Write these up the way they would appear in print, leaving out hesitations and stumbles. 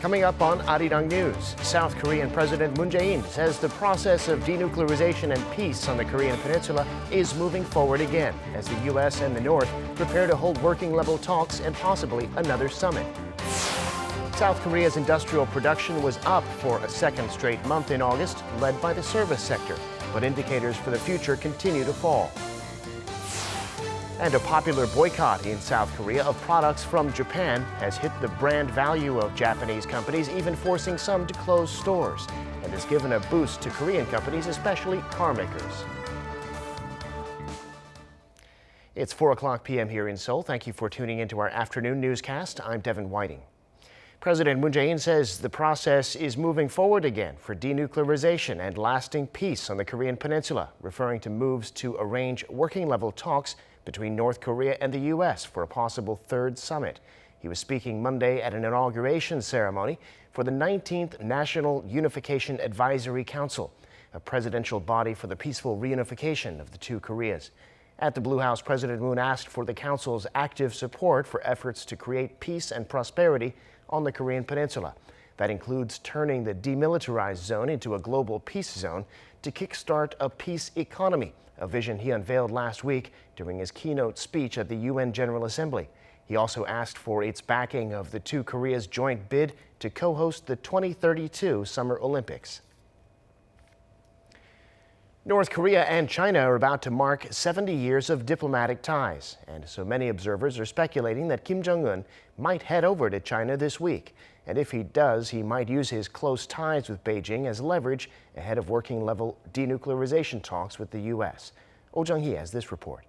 Coming up on Arirang News, South Korean President Moon Jae-in says the process of denuclearization and peace on the Korean peninsula is moving forward again as the U.S. and the North prepare to hold working-level talks and possibly another summit. South Korea's industrial production was up for a second straight month in August, led by the service sector, but indicators for the future continue to fall. And a popular boycott in South Korea of products from Japan has hit the brand value of Japanese companies, even forcing some to close stores, and has given a boost to Korean companies, especially car makers. It's 4:00 p.m. here in Seoul. Thank you for tuning into our afternoon newscast. I'm Devin Whiting. President Moon Jae-in says the process is moving forward again for denuclearization and lasting peace on the Korean peninsula, referring to moves to arrange working-level talks between North Korea and the U.S. for a possible third summit. He was speaking Monday at an inauguration ceremony for the 19th National Unification Advisory Council, a presidential body for the peaceful reunification of the two Koreas. At the Blue House, President Moon asked for the Council's active support for efforts to create peace and prosperity on the Korean peninsula. That includes turning the demilitarized zone into a global peace zone to kickstart a peace economy, a vision he unveiled last week during his keynote speech at the UN General Assembly. He also asked for its backing of the two Koreas' joint bid to co-host the 2032 Summer Olympics. North Korea and China are about to mark 70 years of diplomatic ties, and so many observers are speculating that Kim Jong-un might head over to China this week. And if he does, he might use his close ties with Beijing as leverage ahead of working-level denuclearization talks with the U.S. Oh Jung-hee has this report.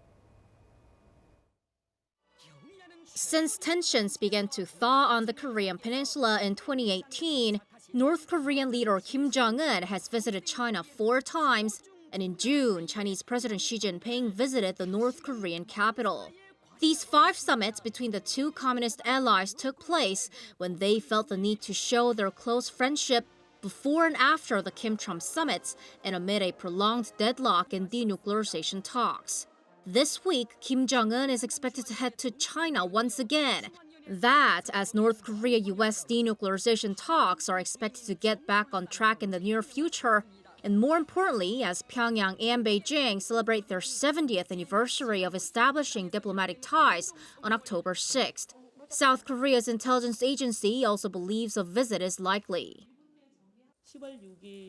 Since tensions began to thaw on the Korean peninsula in 2018, North Korean leader Kim Jong-un has visited China 4 times, and in June, Chinese President Xi Jinping visited the North Korean capital. These 5 summits between the two communist allies took place when they felt the need to show their close friendship before and after the Kim-Trump summits and amid a prolonged deadlock in denuclearization talks. This week, Kim Jong-un is expected to head to China once again. That, as North Korea-US denuclearization talks are expected to get back on track in the near future, and more importantly, as Pyongyang and Beijing celebrate their 70th anniversary of establishing diplomatic ties on October 6th. South Korea's intelligence agency also believes a visit is likely.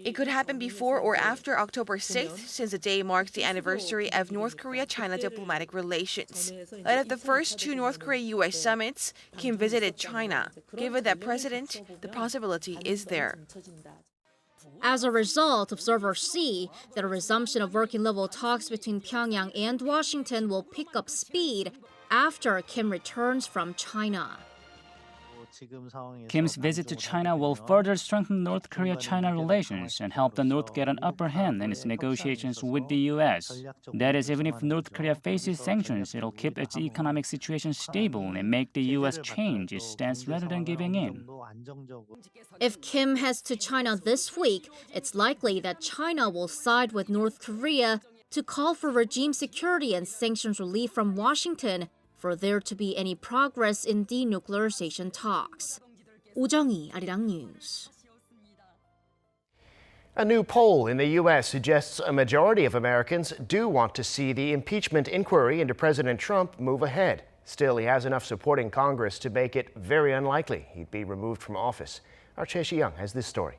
It could happen before or after October 6th, since the day marks the anniversary of North Korea-China diplomatic relations. Out of the first 2 North Korea-US summits, Kim visited China. Given that precedent, the possibility is there. As a result, observers see that a resumption of working-level talks between Pyongyang and Washington will pick up speed after Kim returns from China. Kim's visit to China will further strengthen North Korea-China relations and help the North get an upper hand in its negotiations with the U.S. That is, even if North Korea faces sanctions, it'll keep its economic situation stable and make the U.S. change its stance rather than giving in. If Kim heads to China this week, it's likely that China will side with North Korea to call for regime security and sanctions relief from Washington for there to be any progress in denuclearization talks. Oh Jung-hee, Arirang News. A new poll in the U.S. suggests a majority of Americans do want to see the impeachment inquiry into President Trump move ahead. Still, he has enough support in Congress to make it very unlikely he'd be removed from office. Our Choi Si-young has this story.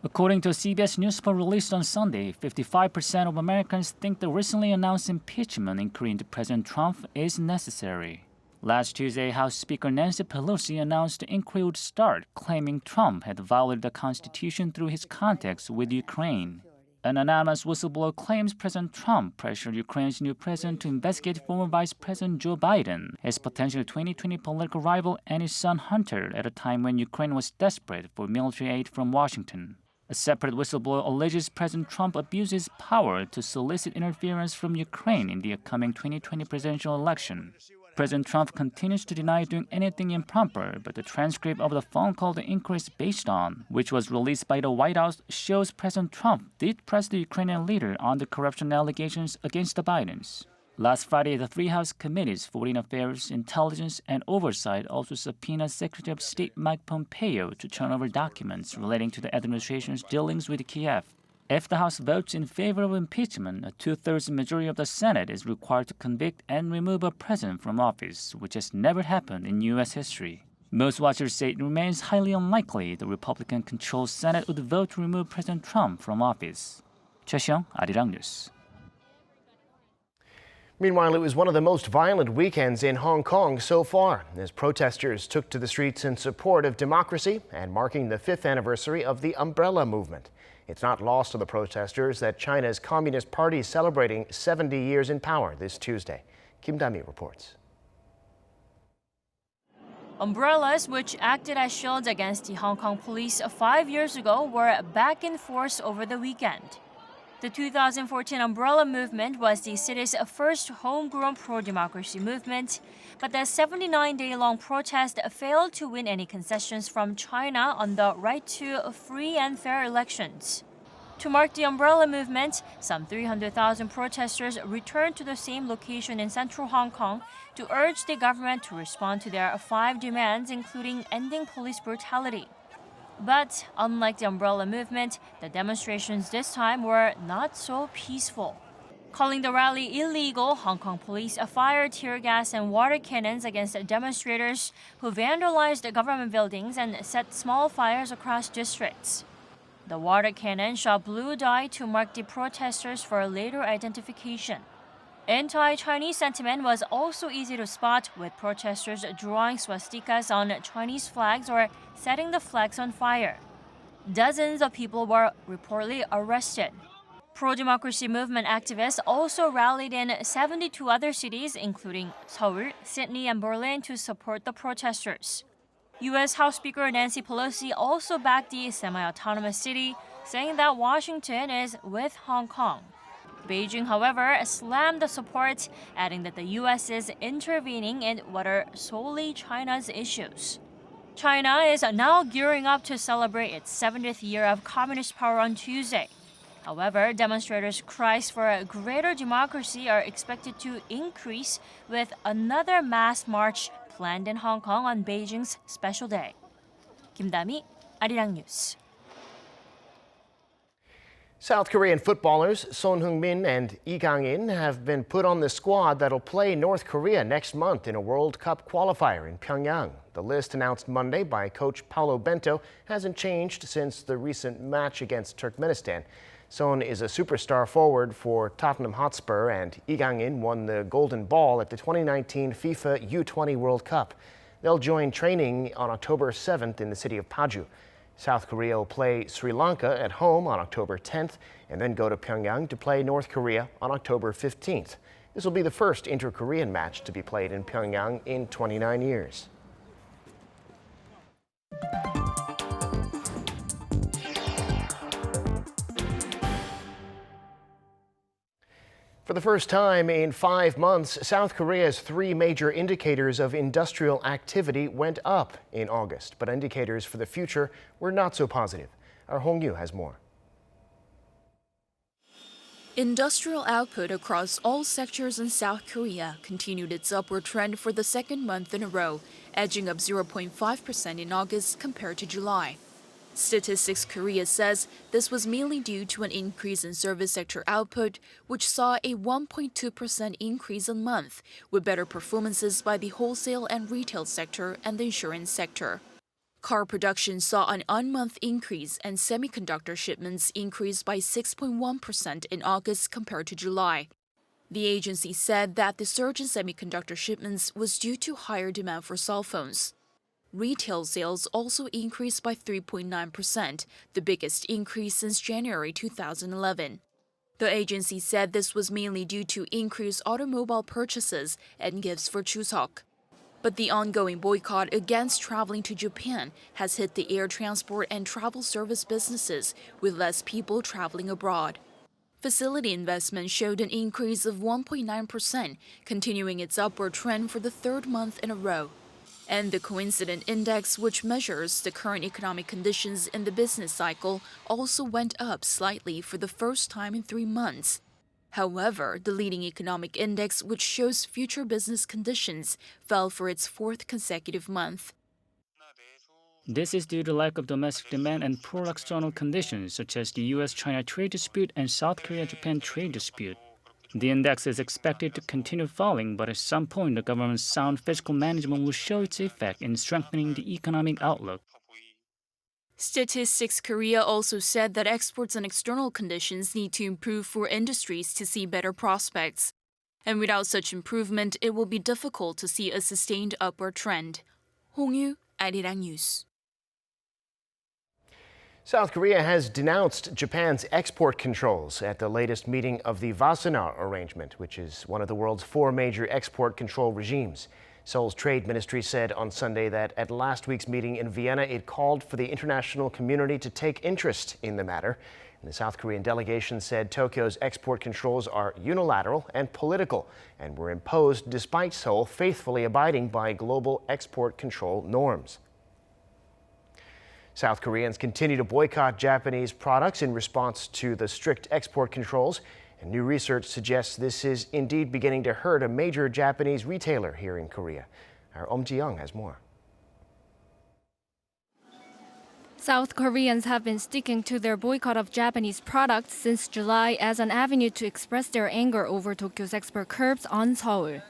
According to a CBS News poll released on Sunday, 55% of Americans think the recently announced impeachment inquiry into President Trump is necessary. Last Tuesday, House Speaker Nancy Pelosi announced the inquiry would start, claiming Trump had violated the Constitution through his contacts with Ukraine. An anonymous whistleblower claims President Trump pressured Ukraine's new president to investigate former Vice President Joe Biden, his potential 2020 political rival, and his son Hunter at a time when Ukraine was desperate for military aid from Washington. A separate whistleblower alleges President Trump abused his power to solicit interference from Ukraine in the upcoming 2020 presidential election. President Trump continues to deny doing anything improper, but the transcript of the phone call the inquiry is based on, which was released by the White House, shows President Trump did press the Ukrainian leader on the corruption allegations against the Bidens. Last Friday, the three House committees, Foreign Affairs, Intelligence, and Oversight, also subpoenaed Secretary of State Mike Pompeo to turn over documents relating to the administration's dealings with Kiev. If the House votes in favor of impeachment, a two-thirds majority of the Senate is required to convict and remove a president from office, which has never happened in U.S. history. Most watchers say it remains highly unlikely the Republican-controlled Senate would vote to remove President Trump from office. 최시영, Arirang News. Meanwhile, it was one of the most violent weekends in Hong Kong so far, as protesters took to the streets in support of democracy and marking the 5th anniversary of the Umbrella Movement. It's not lost on the protesters that China's Communist Party is celebrating 70 years in power this Tuesday. Kim Da-mi reports. Umbrellas, which acted as shields against the Hong Kong police 5 years ago, were back in force over the weekend. The 2014 Umbrella Movement was the city's first homegrown pro-democracy movement, but the 79-day-long protest failed to win any concessions from China on the right to free and fair elections. To mark the Umbrella Movement, some 300,000 protesters returned to the same location in central Hong Kong to urge the government to respond to their 5 demands, including ending police brutality. But unlike the Umbrella Movement, the demonstrations this time were not so peaceful. Calling the rally illegal, Hong Kong police fired tear gas and water cannons against demonstrators who vandalized government buildings and set small fires across districts. The water cannon shot blue dye to mark the protesters for later identification. Anti-Chinese sentiment was also easy to spot, with protesters drawing swastikas on Chinese flags or setting the flags on fire. Dozens of people were reportedly arrested. Pro-democracy movement activists also rallied in 72 other cities, including Seoul, Sydney, and Berlin, to support the protesters. U.S. House Speaker Nancy Pelosi also backed the semi-autonomous city, saying that Washington is with Hong Kong. Beijing, however, slammed the support, adding that the U.S. is intervening in what are solely China's issues. China is now gearing up to celebrate its 70th year of communist power on Tuesday. However, demonstrators' cries for a greater democracy are expected to increase, with another mass march planned in Hong Kong on Beijing's special day. Kim Da-mi, Arirang News. South Korean footballers Son Heung-min and Lee Kang-in have been put on the squad that'll play North Korea next month in a World Cup qualifier in Pyeongyang. The list announced Monday by coach Paulo Bento hasn't changed since the recent match against Turkmenistan. Son is a superstar forward for Tottenham Hotspur, and Lee Kang-in won the Golden Ball at the 2019 FIFA U20 World Cup. They'll join training on October 7th in the city of Paju. South Korea will play Sri Lanka at home on October 10th and then go to Pyeongyang to play North Korea on October 15th. This will be the first inter-Korean match to be played in Pyeongyang in 29 years. For the first time in 5 months, South Korea's 3 major indicators of industrial activity went up in August, but indicators for the future were not so positive. Our Hong Yu has more. Industrial output across all sectors in South Korea continued its upward trend for the second month in a row, edging up 0.5% in August compared to July. Statistics Korea says this was mainly due to an increase in service sector output, which saw a 1.2% increase a month, with better performances by the wholesale and retail sector and the insurance sector. Car production saw an on-month increase, and semiconductor shipments increased by 6.1% in August compared to July. The agency said that the surge in semiconductor shipments was due to higher demand for cell phones. Retail sales also increased by 3.9%, the biggest increase since January 2011. The agency said this was mainly due to increased automobile purchases and gifts for Chuseok. But the ongoing boycott against traveling to Japan has hit the air transport and travel service businesses, with less people traveling abroad. Facility investment showed an increase of 1.9%, continuing its upward trend for the third month in a row. And the coincident index, which measures the current economic conditions in the business cycle, also went up slightly for the first time in 3 months. However, the leading economic index, which shows future business conditions, fell for its fourth consecutive month. This is due to lack of domestic demand and poor external conditions, such as the US-China trade dispute and South Korea-Japan trade dispute. The index is expected to continue falling, but at some point the government's sound fiscal management will show its effect in strengthening the economic outlook. Statistics Korea also said that exports and external conditions need to improve for industries to see better prospects. And without such improvement, it will be difficult to see a sustained upward trend. Hong-yu, Arirang News. South Korea has denounced Japan's export controls at the latest meeting of the Wassenaar arrangement, which is one of the world's 4 major export control regimes. Seoul's trade ministry said on Sunday that at last week's meeting in Vienna, it called for the international community to take interest in the matter. And the South Korean delegation said Tokyo's export controls are unilateral and political and were imposed despite Seoul faithfully abiding by global export control norms. South Koreans continue to boycott Japanese products in response to the strict export controls. And new research suggests this is indeed beginning to hurt a major Japanese retailer here in Korea. Our Ji-young has more. South Koreans have been sticking to their boycott of Japanese products since July as an avenue to express their anger over Tokyo's export curbs on Seoul.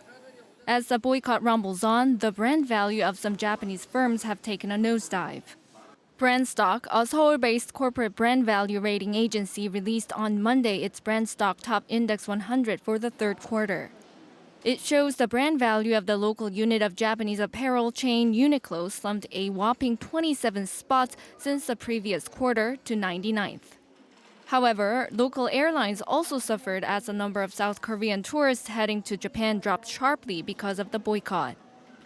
As the boycott rumbles on, the brand value of some Japanese firms have taken a nosedive. Brandstock, a Seoul-based corporate brand value rating agency, released on Monday its Brandstock Top Index 100 for the third quarter. It shows the brand value of the local unit of Japanese apparel chain Uniqlo slumped a whopping 27 spots since the previous quarter to 99th. However, local airlines also suffered as the number of South Korean tourists heading to Japan dropped sharply because of the boycott.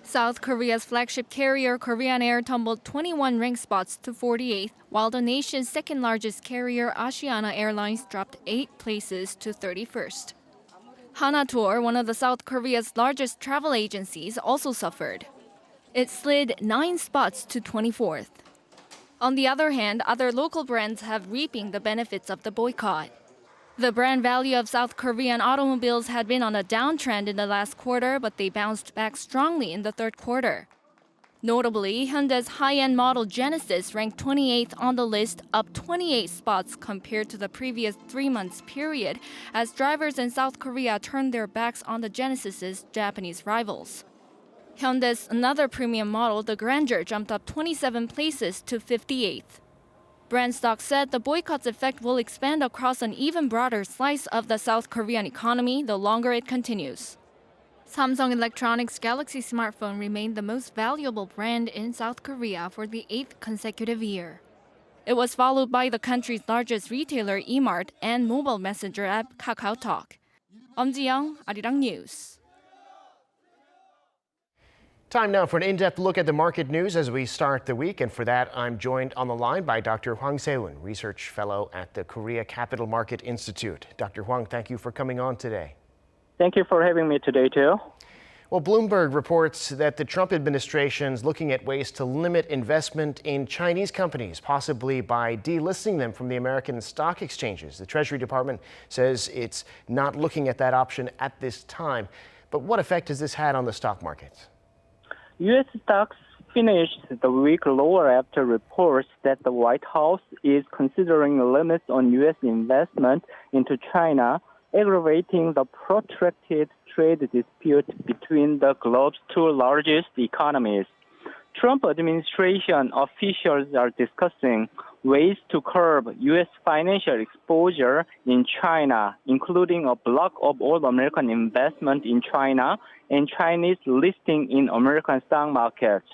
South Korea's flagship carrier Korean Air tumbled 21 rank spots to 48th, while the nation's second-largest carrier Asiana Airlines dropped 8 places to 31st. Hana Tour, one of the South Korea's largest travel agencies, also suffered. It slid 9 spots to 24th. On the other hand, other local brands have reaping the benefits of the boycott. The brand value of South Korean automobiles had been on a downtrend in the last quarter, but they bounced back strongly in the third quarter. Notably, Hyundai's high-end model Genesis ranked 28th on the list, up 28 spots compared to the previous 3 months period, as drivers in South Korea turned their backs on the Genesis's Japanese rivals. Hyundai's another premium model, the Grandeur, jumped up 27 places to 58th. Brandstock said the boycott's effect will expand across an even broader slice of the South Korean economy the longer it continues. Samsung Electronics' Galaxy smartphone remained the most valuable brand in South Korea for the 8th consecutive year. It was followed by the country's largest retailer E-Mart and mobile messenger app KakaoTalk. Ji-young, Arirang News. Time now for an in-depth look at the market news as we start the week. And for that, I'm joined on the line by Dr. Hwang Se-eun, Research Fellow at the Korea Capital Market Institute. Dr. Hwang, thank you for coming on today. Thank you for having me today, too. Well, Bloomberg reports that the Trump administration is looking at ways to limit investment in Chinese companies, possibly by delisting them from the American stock exchanges. The Treasury Department says it's not looking at that option at this time. But what effect has this had on the stock markets? U.S. stocks finished the week lower after reports that the White House is considering limits on U.S. investment into China, aggravating the protracted trade dispute between the globe's 2 largest economies. Trump administration officials are discussing ways to curb U.S. financial exposure in China, including a block of all American investment in China and Chinese listing in American stock markets.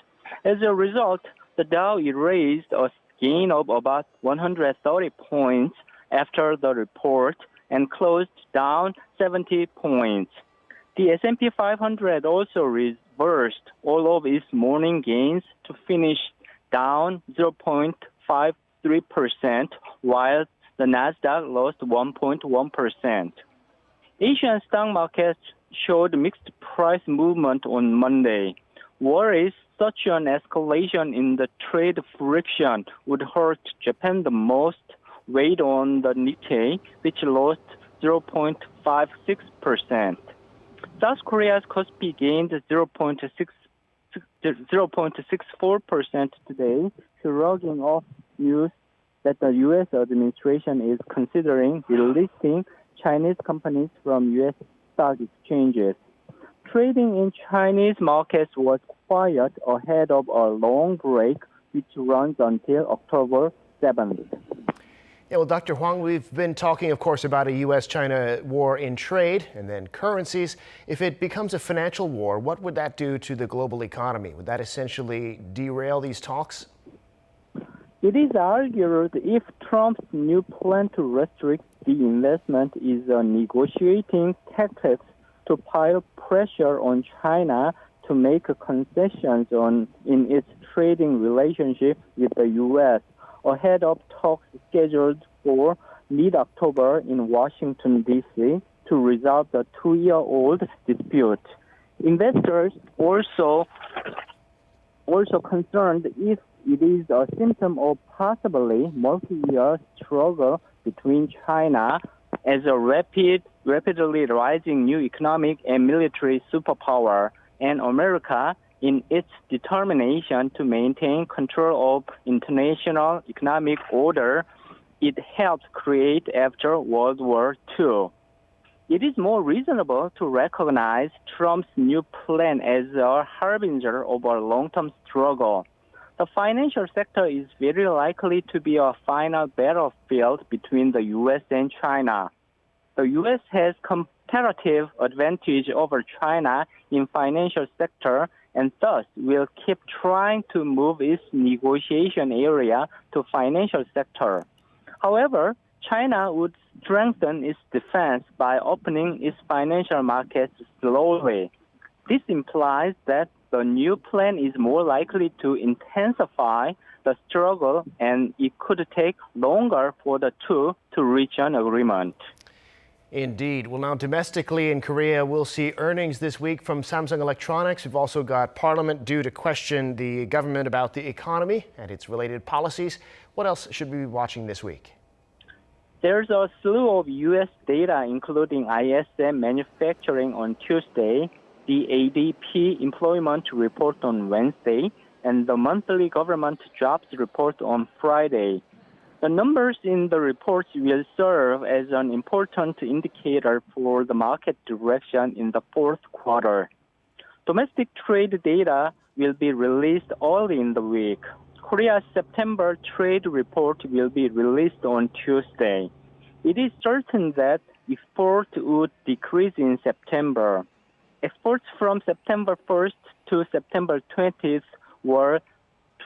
As a result, the Dow erased a gain of about 130 points after the report and closed down 70 points. The S&P 500 also reversed all of its morning gains to finish down 0.53%, while the Nasdaq lost 1.1%. Asian stock markets showed mixed price movement on Monday. Worries such an escalation in the trade friction would hurt Japan the most weighed on the Nikkei, which lost 0.56%. South Korea's KOSPI gained 0.64% today, shrugging off news that the U.S. administration is considering delisting Chinese companies from U.S. stock exchanges. Trading in Chinese markets was quiet ahead of a long break, which runs until October 7th. Yeah, well, Dr. Huang, we've been talking, of course, about a U.S.-China war in trade and then currencies. If it becomes a financial war, what would that do to the global economy? Would that essentially derail these talks? It is argued if Trump's new plan to restrict the investment is a negotiating tactic to pile pressure on China to make concessions in its trading relationship with the U.S. ahead of talks scheduled for mid-October in Washington, D.C. to resolve the two-year-old dispute. Investors also concerned if it is a symptom of possibly multi-year struggle between China as a rapidly rising new economic and military superpower and America in its determination to maintain control of international economic order it helped create after World War II. It is more reasonable to recognize Trump's new plan as a harbinger of a long-term struggle. The financial sector is very likely to be a final battlefield between the U.S. and China. The U.S. has comparative advantage over China in financial sector and thus will keep trying to move its negotiation area to financial sector. However, China would strengthen its defense by opening its financial markets slowly. This implies that the new plan is more likely to intensify the struggle, and it could take longer for the two to reach an agreement. Indeed. Well, now domestically in Korea, we'll see earnings this week from Samsung Electronics. We've also got Parliament due to question the government about the economy and its related policies. What else should we be watching this week? There's a slew of U.S. data, including ISM manufacturing on Tuesday, the ADP employment report on Wednesday, and the monthly government jobs report on Friday. The numbers in the reports will serve as an important indicator for the market direction in the fourth quarter. Domestic trade data will be released early in the week. Korea's September trade report will be released on Tuesday. It is certain that exports would decrease in September. Exports from September 1st to September 20th were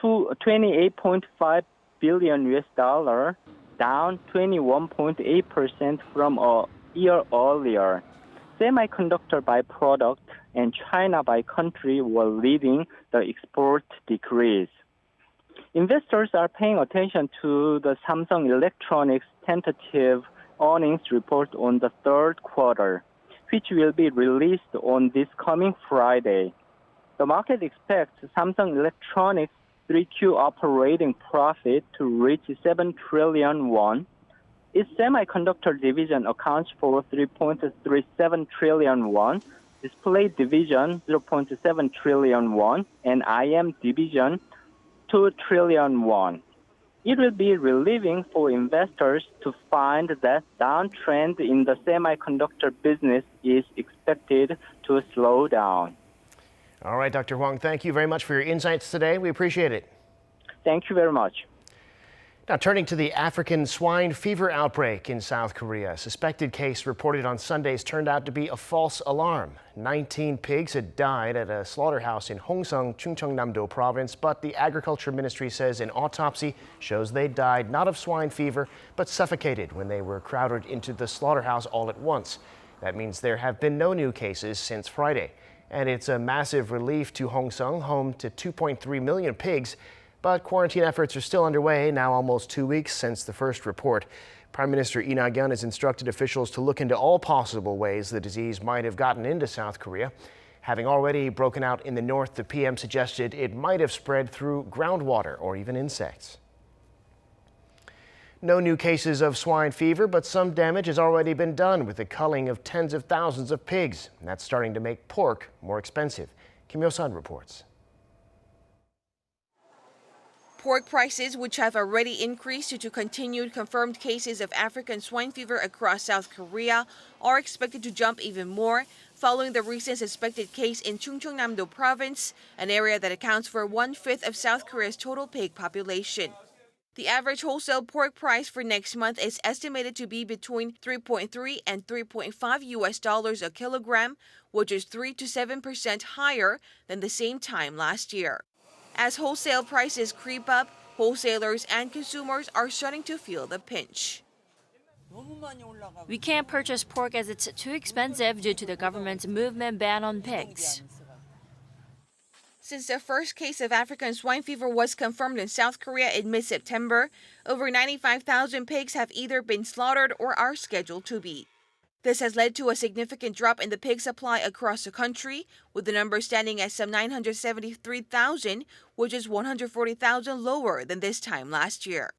$28.5 billion US dollar, down 21.8% from a year earlier. Semiconductor byproduct and China by country were leading the export decrease. Investors are paying attention to the Samsung Electronics tentative earnings report on the third quarter, which will be released on this coming Friday. The market expects Samsung Electronics' 3Q operating profit to reach 7 trillion won. Its semiconductor division accounts for 3.37 trillion won, display division 0.7 trillion won, and IM division 2 trillion won. It will be relieving for investors to find that downtrend in the semiconductor business is expected to slow down. All right, Dr. Huang, thank you very much for your insights today. We appreciate it. Thank you very much. Now, turning to the African swine fever outbreak in South Korea. A suspected case reported on Sundays turned out to be a false alarm. 19 pigs had died at a slaughterhouse in Hongseong, Chungcheongnam-do Province, but the Agriculture Ministry says an autopsy shows they died not of swine fever, but suffocated when they were crowded into the slaughterhouse all at once. That means there have been no new cases since Friday. And it's a massive relief to Hongseong, home to 2.3 million pigs. But quarantine efforts are still underway, now almost 2 weeks since the first report. Prime Minister Lee Nak-yeon has instructed officials to look into all possible ways the disease might have gotten into South Korea. Having already broken out in the north, the PM suggested it might have spread through groundwater or even insects. No new cases of swine fever, but some damage has already been done with the culling of tens of thousands of pigs. And that's starting to make pork more expensive. Kim Yo-sun reports. Pork prices, which have already increased due to continued confirmed cases of African swine fever across South Korea, are expected to jump even more following the recent suspected case in Chungcheongnam-do Province, an area that accounts for 1/5 of South Korea's total pig population. The average wholesale pork price for next month is estimated to be between $3.3 and $3.5 a kilogram, which is 3 to 7% higher than the same time last year. As wholesale prices creep up, wholesalers and consumers are starting to feel the pinch. We can't purchase pork as it's too expensive due to the government's movement ban on pigs. Since the first case of African swine fever was confirmed in South Korea in mid-September, over 95,000 pigs have either been slaughtered or are scheduled to be. This has led to a significant drop in the pig supply across the country, with the number standing at some 973,000, which is 140,000 lower than this time last year.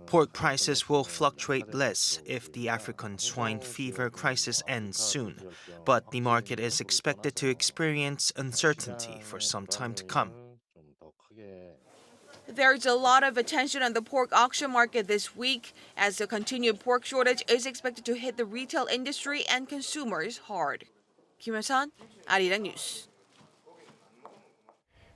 Pork prices will fluctuate less if the African swine fever crisis ends soon, but the market is expected to experience uncertainty for some time to come. There's a lot of attention on the pork auction market this week, as the continued pork shortage is expected to hit the retail industry and consumers hard. Kim Yo-sun, Arirang News.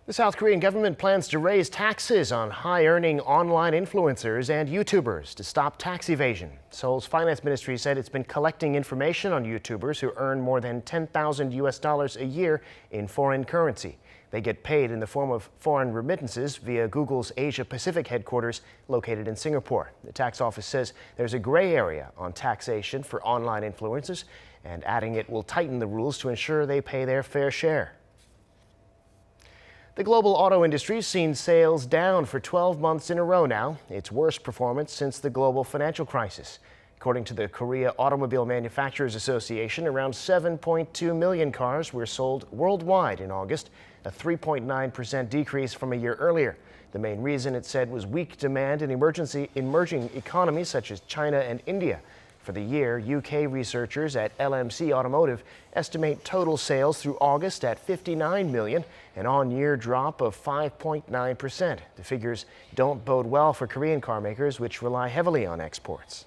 The South Korean government plans to raise taxes on high-earning online influencers and YouTubers to stop tax evasion. Seoul's finance ministry said it's been collecting information on YouTubers who earn more than $10,000 a year in foreign currency. They get paid in the form of foreign remittances via Google's Asia-Pacific headquarters located in Singapore. The tax office says there's a gray area on taxation for online influencers, and adding it will tighten the rules to ensure they pay their fair share. The global auto industry has seen sales down for 12 months in a row now, its worst performance since the global financial crisis. According to the Korea Automobile Manufacturers Association, around 7.2 million cars were sold worldwide in August, a 3.9% decrease from a year earlier. The main reason, it said, was weak demand in emerging economies such as China and India. For the year, UK researchers at LMC Automotive estimate total sales through August at 59 million, an on-year drop of 5.9%. The figures don't bode well for Korean car makers, which rely heavily on exports.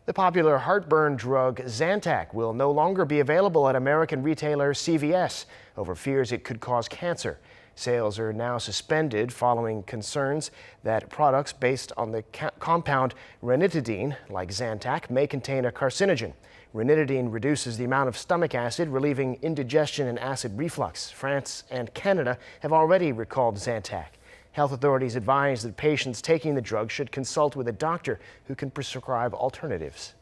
The popular heartburn drug Zantac will no longer be available at American retailer CVS over fears it could cause cancer. Sales are now suspended following concerns that products based on the compound ranitidine, like Zantac, may contain a carcinogen. Ranitidine reduces the amount of stomach acid, relieving indigestion and acid reflux. France and Canada have already recalled Zantac. Health authorities advise that patients taking the drug should consult with a doctor who can prescribe alternatives.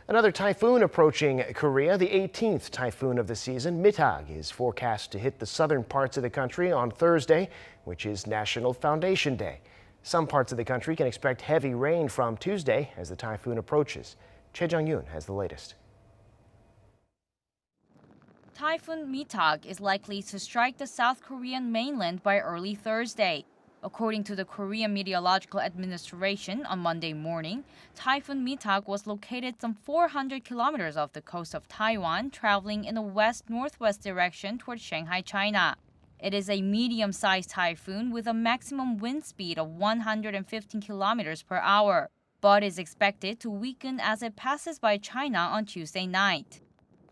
Another typhoon approaching Korea, the 18th typhoon of the season, Mitag, is forecast to hit the southern parts of the country on Thursday, which is National Foundation Day. Some parts of the country can expect heavy rain from Tuesday as the typhoon approaches. Choi Jung-yoon has the latest. Typhoon Mitag is likely to strike the South Korean mainland by early Thursday. According to the Korean Meteorological Administration, on Monday morning, Typhoon Mitag was located some 400 kilometers off the coast of Taiwan, traveling in a west-northwest direction toward Shanghai, China. It is a medium-sized typhoon with a maximum wind speed of 115 kilometers per hour, but is expected to weaken as it passes by China on Tuesday night.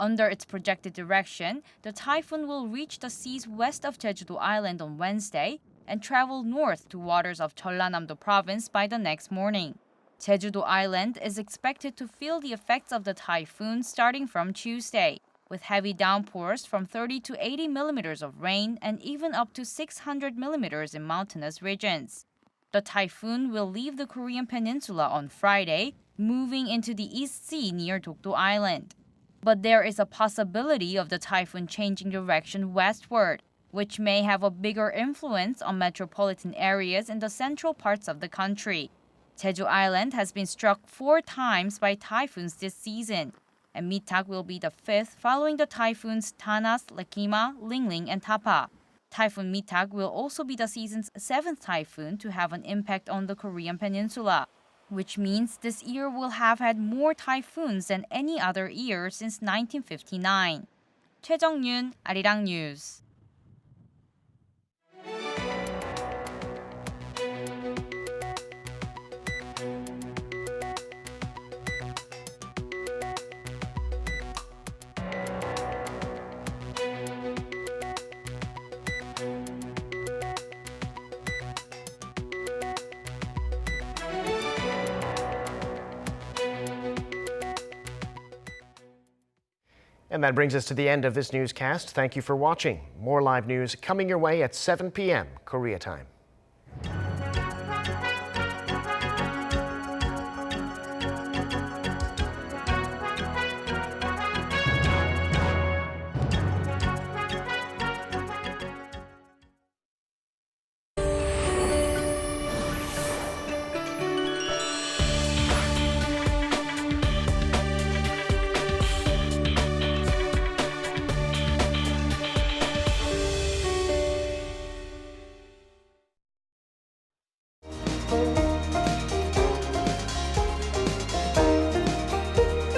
Under its projected direction, the typhoon will reach the seas west of Jeju-do Island on Wednesday and travel north to waters of Chungcheongnam-do Province by the next morning. Jeju-do Island is expected to feel the effects of the typhoon starting from Tuesday, with heavy downpours from 30 to 80 millimeters of rain and even up to 600 millimeters in mountainous regions. The typhoon will leave the Korean peninsula on Friday, moving into the East Sea near Dokdo Island. But there is a possibility of the typhoon changing direction westward, which may have a bigger influence on metropolitan areas in the central parts of the country. Jeju Island has been struck 4 times by typhoons this season, and Mitag will be the 5th following the typhoons Tanas, Lekima, Lingling, and Tapa. Typhoon Mitak will also be the season's 7th typhoon to have an impact on the Korean peninsula, which means this year will have had more typhoons than any other year since 1959. 최정윤, Arirang News. And that brings us to the end of this newscast. Thank you for watching. More live news coming your way at 7 p.m. Korea time.